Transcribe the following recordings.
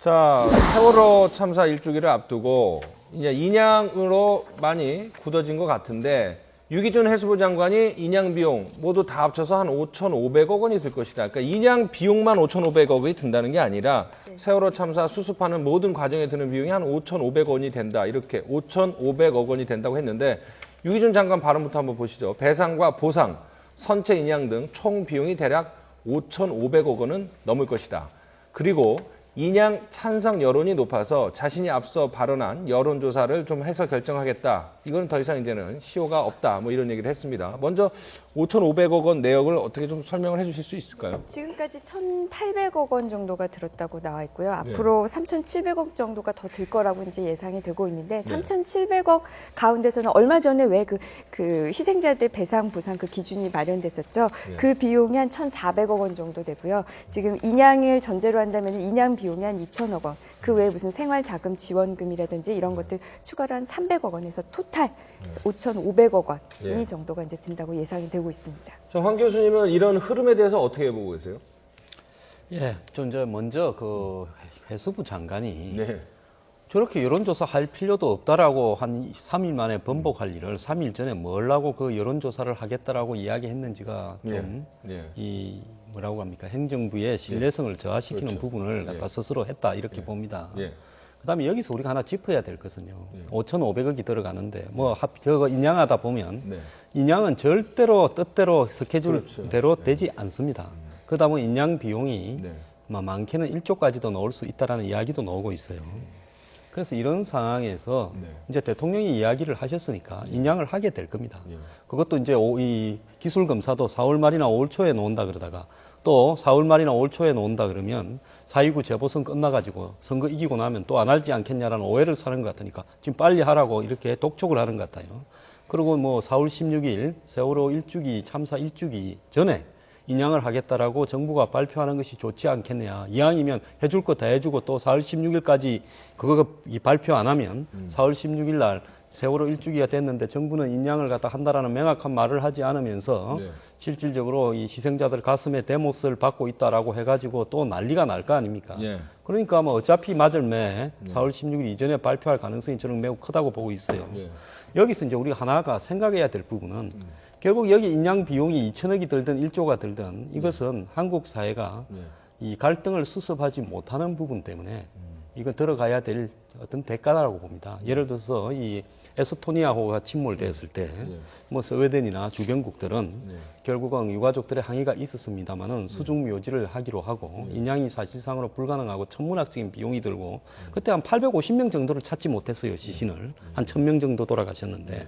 자, 세월호 참사 1주기를 앞두고 이제 인양으로 많이 굳어진 것 같은데 유기준 해수부 장관이 인양 비용 모두 다 합쳐서 한 5,500억 원이 들 것이다. 그러니까 인양 비용만 5,500억이 든다는 게 아니라 세월호 참사 수습하는 모든 과정에 드는 비용이 한 5,500억 원이 된다. 이렇게 5,500억 원이 된다고 했는데 유기준 장관 발언부터 한번 보시죠. 배상과 보상, 선체 인양 등 총 비용이 대략 5,500억 원은 넘을 것이다. 그리고 인양 찬성 여론이 높아서 자신이 앞서 발언한 여론조사를 좀 해서 결정하겠다. 이건 더 이상 이제는 시효가 없다. 뭐 이런 얘기를 했습니다. 먼저 5,500억 원 내역을 어떻게 좀 설명을 해 주실 수 있을까요? 지금까지 1,800억 원 정도가 들었다고 나와 있고요. 앞으로 3,700억 정도가 더 들 거라고 이제 예상이 되고 있는데 3,700억 가운데서는 얼마 전에 왜 그 희생자들 배상 보상 그 기준이 마련됐었죠. 그 비용이 한 1,400억 원 정도 되고요. 지금 인양을 전제로 한다면 인양 비용이 한 2,000억 원. 그 외에 무슨 생활자금 지원금이라든지 이런 것들 추가로 한 300억 원에서 토탈 5,500억 원이 정도가 이제 든다고 예상이 되고 있습니다. 자, 황 교수님은 이런 흐름에 대해서 어떻게 보고 계세요? 예, 좀 이제 먼저 그 해수부 장관이 네. 저렇게 여론조사 할 필요도 없다라고 한 3일 만에 번복할 일을 3일 전에 뭘라고 그 여론조사를 하겠다라고 이야기했는지가 좀 이 뭐라고 합니까? 행정부의 신뢰성을 저하시키는 그렇죠. 부분을 갖다 스스로 했다 이렇게 봅니다. 예. 그다음에 여기서 우리가 하나 짚어야 될 것은요. 5,500억이 들어가는데 뭐 저거 인양하다 보면 인양은 절대로 뜻대로 스케줄대로 되지 않습니다. 그러다 보면 인양 비용이 많게는 1조까지도 나올 수 있다라는 이야기도 나오고 있어요. 그래서 이런 상황에서 이제 대통령이 이야기를 하셨으니까 인양을 하게 될 겁니다. 그것도 이제 이 기술 검사도 4월 말이나 5월 초에 놓은다 그러다가 또 4월 말이나 5월 초에 놓은다 그러면 4.29 재보선 끝나가지고 선거 이기고 나면 또 안 하지 않겠냐라는 오해를 사는 것 같으니까 지금 빨리 하라고 이렇게 독촉을 하는 것 같아요. 그리고 뭐 4월 16일 세월호 1주기 참사 1주기 전에 인양을 하겠다라고 정부가 발표하는 것이 좋지 않겠느냐. 이왕이면 해줄 거 다 해주고 또 4월 16일까지 그거 발표 안 하면 4월 16일 날 세월호 1주기가 됐는데 정부는 인양을 갖다 한다라는 명확한 말을 하지 않으면서 실질적으로 이 희생자들 가슴에 대못을 받고 있다라고 해가지고 또 난리가 날 거 아닙니까? 그러니까 뭐 어차피 맞을 매 4월 16일 이전에 발표할 가능성이 저는 매우 크다고 보고 있어요. 여기서 이제 우리가 하나가 생각해야 될 부분은 결국 여기 인양 비용이 2천억이 들든 1조가 들든 이것은 한국 사회가 이 갈등을 수습하지 못하는 부분 때문에 이거 들어가야 될 어떤 대가라고 봅니다. 예를 들어서 이 에스토니아호가 침몰됐을 때 뭐 스웨덴이나 주변국들은 결국은 유가족들의 항의가 있었습니다만은 수중 묘지를 하기로 하고 인양이 사실상으로 불가능하고 천문학적인 비용이 들고 그때 한 850명 정도를 찾지 못했어요. 시신을 한 1,000명 정도 돌아가셨는데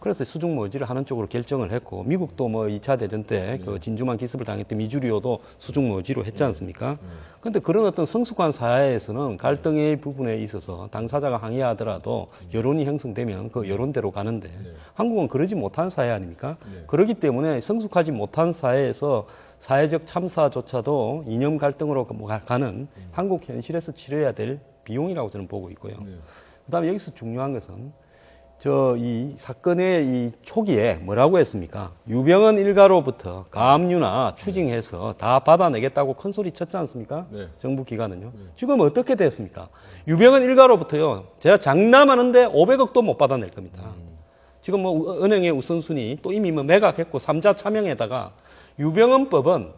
그래서 수중 묘지를 하는 쪽으로 결정을 했고 미국도 뭐 2차 대전 때 그 진주만 기습을 당했던 미주리오도 수중 묘지로 했지 않습니까? 그런데 그런 어떤 성숙한 사회에서는 갈등의 부분에 있어서 당사자가 항의하더라도 여론이 형성되면 그 여론대로 가는데 한국은 그러지 못한 사회 아닙니까? 그렇기 때문에 성숙하지 못한 사회에서 사회적 참사조차도 이념 갈등으로 가는 한국 현실에서 치러야 될 비용이라고 저는 보고 있고요. 그다음에 여기서 중요한 것은 이 사건의 이 초기에 뭐라고 했습니까? 유병헌 일가로부터 가압류나 추징해서 다 받아내겠다고 큰 소리 쳤지 않습니까? 정부 기관은요. 지금 어떻게 됐습니까? 유병헌 일가로부터요. 제가 장담하는데 500억도 못 받아낼 겁니다. 지금 뭐 은행의 우선순위 또 이미 뭐 매각했고 3자 차명에다가 유병헌법은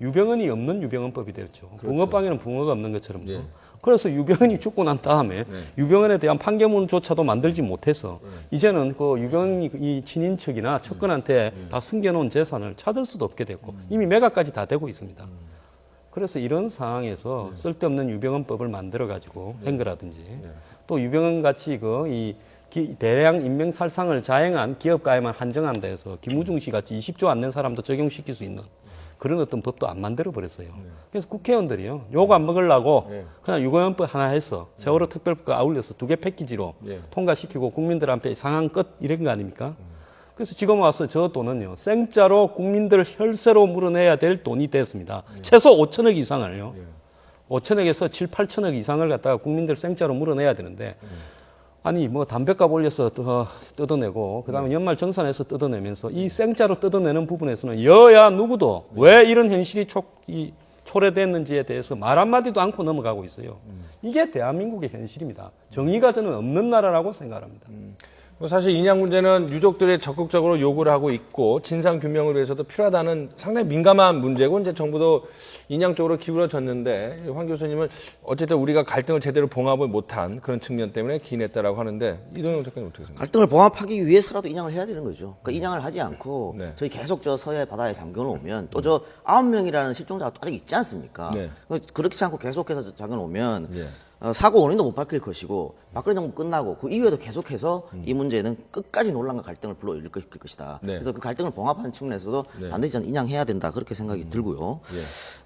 유병헌이 없는 유병헌법이 됐죠. 붕어빵에는 붕어가 없는 것처럼요. 그래서 유병헌이 죽고 난 다음에 유병헌에 대한 판결문조차도 만들지 못해서 이제는 그 유병헌이 이 친인척이나 측근한테 다 숨겨놓은 재산을 찾을 수도 없게 됐고 이미 매각까지 다 되고 있습니다. 그래서 이런 상황에서 쓸데없는 유병헌법을 만들어가지고 한 거라든지 또 유병헌 같이 대량 인명살상을 자행한 기업가에만 한정한다 해서 김우중 씨 같이 20조 안 낸 사람도 적용시킬 수 있는 그런 어떤 법도 안 만들어 버렸어요. 그래서 국회의원들이요. 욕 안 먹으려고 그냥 유병헌법 하나 해서 세월호 특별법과 아울러서 2개 패키지로 통과시키고 국민들한테 상한 끝 이런 거 아닙니까? 그래서 지금 와서 저 돈은요. 생짜로 국민들 혈세로 물어내야 될 돈이 됐습니다. 최소 5천억 이상을요. 5천억에서 7, 8천억 이상을 갖다가 국민들 생짜로 물어내야 되는데 아니 뭐 담배값 올려서 뜯어내고 그다음에 연말 정산해서 뜯어내면서 이 생짜로 뜯어내는 부분에서는 여야 누구도 왜 이런 현실이 초래됐는지에 대해서 말 한마디도 않고 넘어가고 있어요. 이게 대한민국의 현실입니다. 정의가 저는 없는 나라라고 생각합니다. 뭐 사실 인양 문제는 유족들이 적극적으로 요구를 하고 있고 진상 규명을 위해서도 필요하다는 상당히 민감한 문제고 이제 정부도 인양 쪽으로 기울어졌는데 황 교수님은 어쨌든 우리가 갈등을 제대로 봉합을 못한 그런 측면 때문에 기인했다라고 하는데 이동영 작가님 어떻게 생각하세요? 갈등을 봉합하기 위해서라도 인양을 해야 되는 거죠. 그러니까 인양을 하지 않고 네. 저희 계속 저 서해 바다에 잠겨놓으면 또 저 9명이라는 실종자가 또 아직 있지 않습니까? 네. 그렇지 않고 계속해서 잠겨놓으면 네. 사고 원인도 못 밝힐 것이고 박근혜 정부 끝나고 그 이후에도 계속해서 이 문제는 끝까지 논란과 갈등을 불러일으킬 것이다. 네. 그래서 그 갈등을 봉합하는 측면에서도 네. 반드시 저는 인양해야 된다 그렇게 생각이 들고요. 예.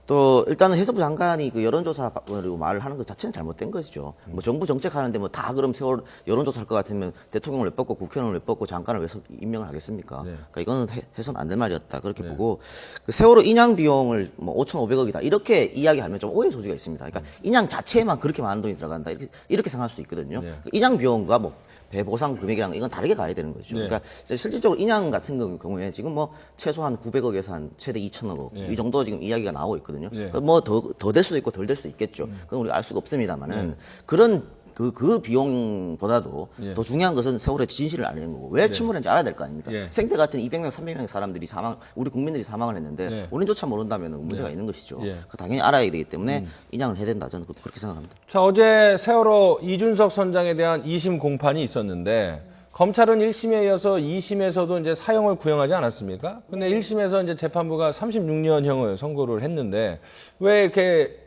또 일단은 해수부 장관이 그 여론조사 그리고 말을 하는 것 자체는 잘못된 것이죠. 뭐 정부 정책하는데 뭐 다 그럼 세월 여론조사할 것 같으면 대통령을 왜 뽑고 국회의원을 왜 뽑고 장관을 왜 임명을 하겠습니까? 네. 그러니까 이거는 해서는 안 될 말이었다 그렇게 보고 그 세월호 인양 비용을 뭐 5,500억이다 이렇게 이야기하면 좀 오해 소지가 있습니다. 그러니까 인양 자체에만 그렇게 많은 돈이 들어간다 이렇게 생각할 수 있거든요. 네. 인양 비용과 뭐 배보상 금액이랑 이건 다르게 가야 되는 거죠. 네. 그러니까 실질적으로 인양 같은 경우에 지금 뭐 최소한 900억에서 한 최대 2,000억 네. 이 정도 지금 이야기가 나오고 있거든요. 네. 뭐 더 될 수도 있고 덜 될 수도 있겠죠. 그건 우리가 알 수가 없습니다만은 그런 그 비용보다도 예. 더 중요한 것은 세월의 진실을 알리는 거고 왜 침몰했는지 알아야 될 거 아닙니까? 예. 생태 같은 200명, 300명의 사람들이 우리 국민들이 사망을 했는데 예. 원인조차 모른다면 문제가 있는 것이죠. 예. 그 당연히 알아야 되기 때문에 인양을 해야 된다. 저는 그렇게 생각합니다. 자, 어제 세월호 이준석 선장에 대한 2심 공판이 있었는데 검찰은 1심에 이어서 2심에서도 이제 사형을 구형하지 않았습니까? 근데 1심에서 이제 재판부가 36년형을 선고를 했는데 왜 이렇게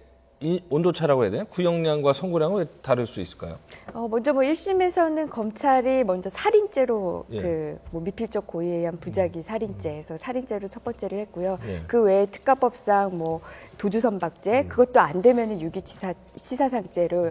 온도차라고 해야 되나? 구형량과 선고량은 왜 다를 수 있을까요? 먼저 뭐 1심에서는 검찰이 먼저 살인죄로 예. 뭐 미필적 고의에 의한 부작위 살인죄에서 살인죄로 첫 번째를 했고요. 예. 그 외에 특가법상 뭐 도주선박죄 그것도 안 되면은 유기치사상죄로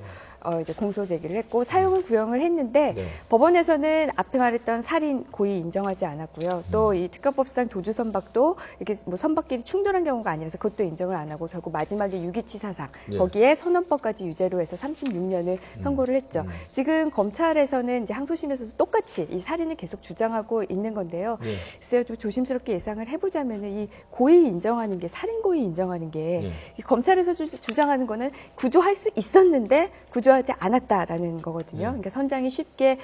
이제 공소 제기를 했고 사형을 구형을 했는데 네. 법원에서는 앞에 말했던 살인 고의 인정하지 않았고요. 또 이 특가법상 도주선박도 이렇게 뭐 선박끼리 충돌한 경우가 아니라서 그것도 인정을 안 하고 결국 마지막에 유기치사상 네. 거기에 선언법까지 유죄로 해서 36년을 선고를 했죠. 지금 검찰에서는 이제 항소심에서도 똑같이 이 살인을 계속 주장하고 있는 건데요. 네. 글쎄요, 좀 조심스럽게 예상을 해보자면은 이 고의 인정하는 게 살인 고의 인정하는 게 이 검찰에서 주장하는 거는 구조할 수 있었는데 구조하지 않았다라는 거거든요. 그러니까 선장이 쉽게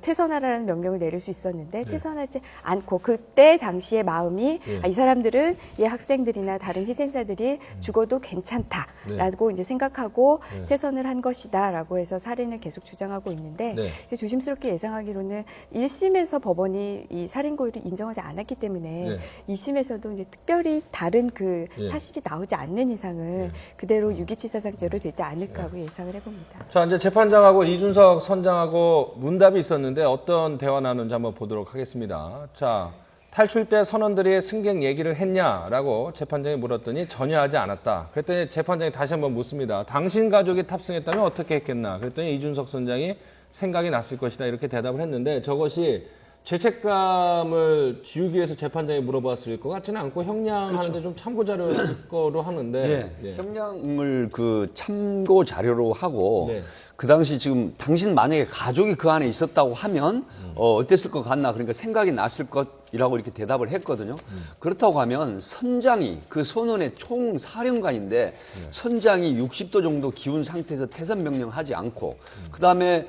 퇴선하라는 명령을 내릴 수 있었는데 퇴선하지 않고 그때 당시의 마음이 이 사람들은 이 학생들이나 다른 희생자들이 죽어도 괜찮다라고 이제 생각하고 퇴선을 한 것이다라고 해서 살인을 계속 주장하고 있는데 조심스럽게 예상하기로는 1심에서 법원이 이 살인 고의를 인정하지 않았기 때문에 2심에서도 이제 특별히 다른 그 사실이 나오지 않는 이상은 그대로 유기치사상죄로 되지 않을까 하고 예상을 해봅니다. 자, 이제 재판장하고 이준석 선장하고 문답이 있었는데 어떤 대화 나누는지 한번 보도록 하겠습니다. 자, 탈출 때 선원들이 승객 얘기를 했냐라고 재판장이 물었더니 전혀 하지 않았다. 그랬더니 재판장이 다시 한번 묻습니다. 당신 가족이 탑승했다면 어떻게 했겠나? 그랬더니 이준석 선장이 생각이 났을 것이다 이렇게 대답을 했는데 저것이 죄책감을 지우기 위해서 재판장이 물어봤을 것 같지는 않고 형량하는데 좀 참고 자료일 거로 하는데 형량을 그 참고 자료로 하고 네. 그 당시 지금 당신 만약에 가족이 그 안에 있었다고 하면 어땠을 것 같나 그러니까 생각이 났을 것이라고 이렇게 대답을 했거든요. 그렇다고 하면 선장이 그 선원의 총 사령관인데 선장이 60도 정도 기운 상태에서 퇴선 명령하지 않고 그다음에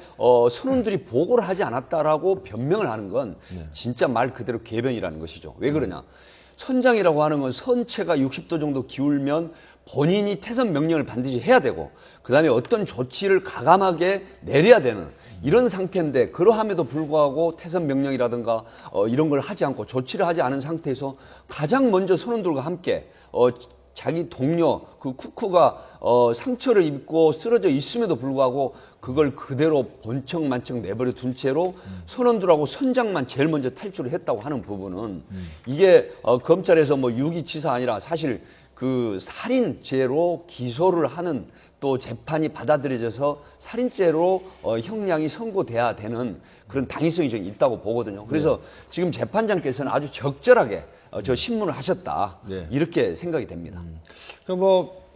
선원들이 보고를 하지 않았다라고 변명을 하는 건 진짜 말 그대로 궤변이라는 것이죠. 왜 그러냐? 선장이라고 하는 건 선체가 60도 정도 기울면 본인이 퇴선 명령을 반드시 해야 되고 그다음에 어떤 조치를 가감하게 내려야 되는 이런 상태인데 그러함에도 불구하고 퇴선 명령이라든가 이런 걸 하지 않고 조치를 하지 않은 상태에서 가장 먼저 선원들과 함께 자기 동료 그 쿠쿠가 상처를 입고 쓰러져 있음에도 불구하고 그걸 그대로 본청만청 내버려 둔 채로 선원들하고 선장만 제일 먼저 탈출을 했다고 하는 부분은 이게 검찰에서 뭐 유기치사 아니라 사실 그 살인죄로 기소를 하는 또 재판이 받아들여져서 살인죄로 형량이 선고돼야 되는 그런 당위성이 좀 있다고 보거든요. 그래서 지금 재판장께서는 아주 적절하게 저 신문을 하셨다 이렇게 생각이 됩니다.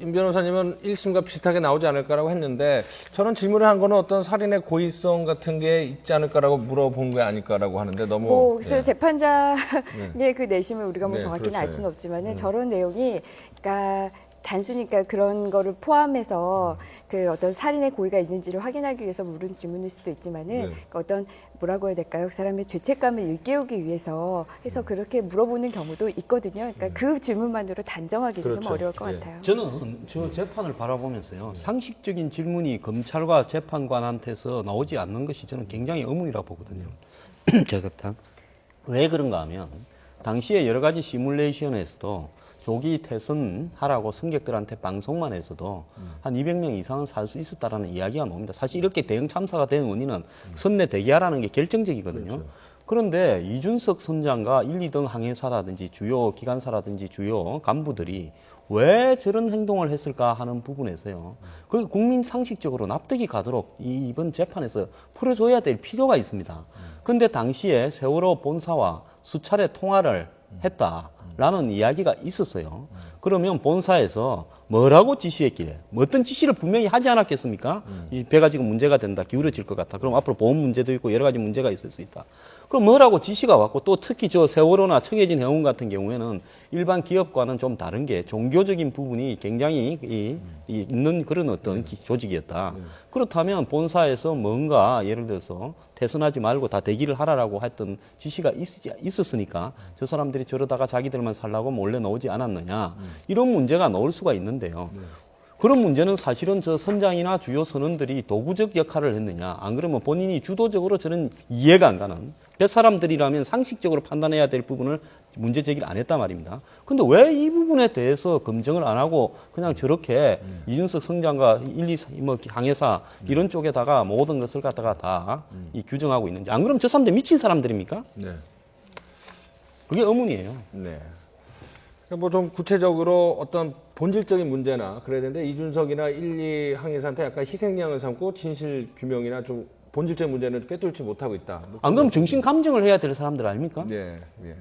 임 변호사님은 1심과 비슷하게 나오지 않을까라고 했는데 저는 질문을 한 거는 어떤 살인의 고의성 같은 게 있지 않을까라고 물어본 게 아닐까라고 하는데 너무 그래서 재판장의 그 내심을 우리가 뭐 정확히는 알 그렇죠. 수는 없지만은 저런 내용이 그러니까 단순히 그러니까 그런 거를 포함해서 그 어떤 살인의 고의가 있는지를 확인하기 위해서 물은 질문일 수도 있지만은 그러니까 어떤 뭐라고 해야 될까요? 그 사람의 죄책감을 일깨우기 위해서 해서 그렇게 물어보는 경우도 있거든요. 그러니까 그 질문만으로 단정하기도 좀 어려울 것 같아요. 저는 저 재판을 바라보면서요. 상식적인 질문이 검찰과 재판관한테서 나오지 않는 것이 저는 굉장히 의문이라고 보거든요. 죄송합니다. 왜 그런가 하면 당시에 여러 가지 시뮬레이션에서도 조기 퇴선하라고 승객들한테 방송만 해서도 한 200명 이상은 살 수 있었다라는 이야기가 나옵니다. 사실 이렇게 대형 참사가 된 원인은 선내 대기하라는 게 결정적이거든요. 그런데 이준석 선장과 1, 2등 항해사라든지 주요 기관사라든지 주요 간부들이 왜 저런 행동을 했을까 하는 부분에서요. 그게 국민 상식적으로 납득이 가도록 이번 재판에서 풀어줘야 될 필요가 있습니다. 근데 당시에 세월호 본사와 수차례 통화를 했다라는 이야기가 있었어요. 그러면 본사에서 뭐라고 지시했길래 어떤 지시를 분명히 하지 않았겠습니까? 이 배가 지금 문제가 된다, 기울어질 것 같다. 그럼 앞으로 보험 문제도 있고 여러 가지 문제가 있을 수 있다. 그럼 뭐라고 지시가 왔고 또 특히 저 세월호나 청해진 해운 같은 경우에는 일반 기업과는 좀 다른 게 종교적인 부분이 굉장히 있는 그런 어떤 조직이었다. 그렇다면 본사에서 뭔가 예를 들어서 퇴선하지 말고 다 대기를 하라라고 했던 지시가 있었으니까 저 사람들이 저러다가 자기들만 살라고 몰래 나오지 않았느냐. 이런 문제가 나올 수가 있는데요. 그런 문제는 사실은 저 선장이나 주요 선원들이 도구적 역할을 했느냐, 안 그러면 본인이 주도적으로 저는 이해가 안 가는, 뱃사람들이라면 상식적으로 판단해야 될 부분을 문제 제기를 안 했단 말입니다. 근데 왜 이 부분에 대해서 검증을 안 하고 그냥 저렇게 이준석 선장과 1, 2, 뭐 항해사 이런 쪽에다가 모든 것을 갖다가 다 이 규정하고 있는지, 안 그러면 저 사람들 미친 사람들입니까? 네. 그게 의문이에요. 네. 뭐 좀 구체적으로 어떤 본질적인 문제나 그래야 되는데 이준석이나 1, 2 항해사한테 약간 희생양을 삼고 진실 규명이나 좀 본질적인 문제는 꿰뚫지 못하고 있다. 뭐 안 그러면 정신 감정을 해야 될 사람들 아닙니까? 네. 예.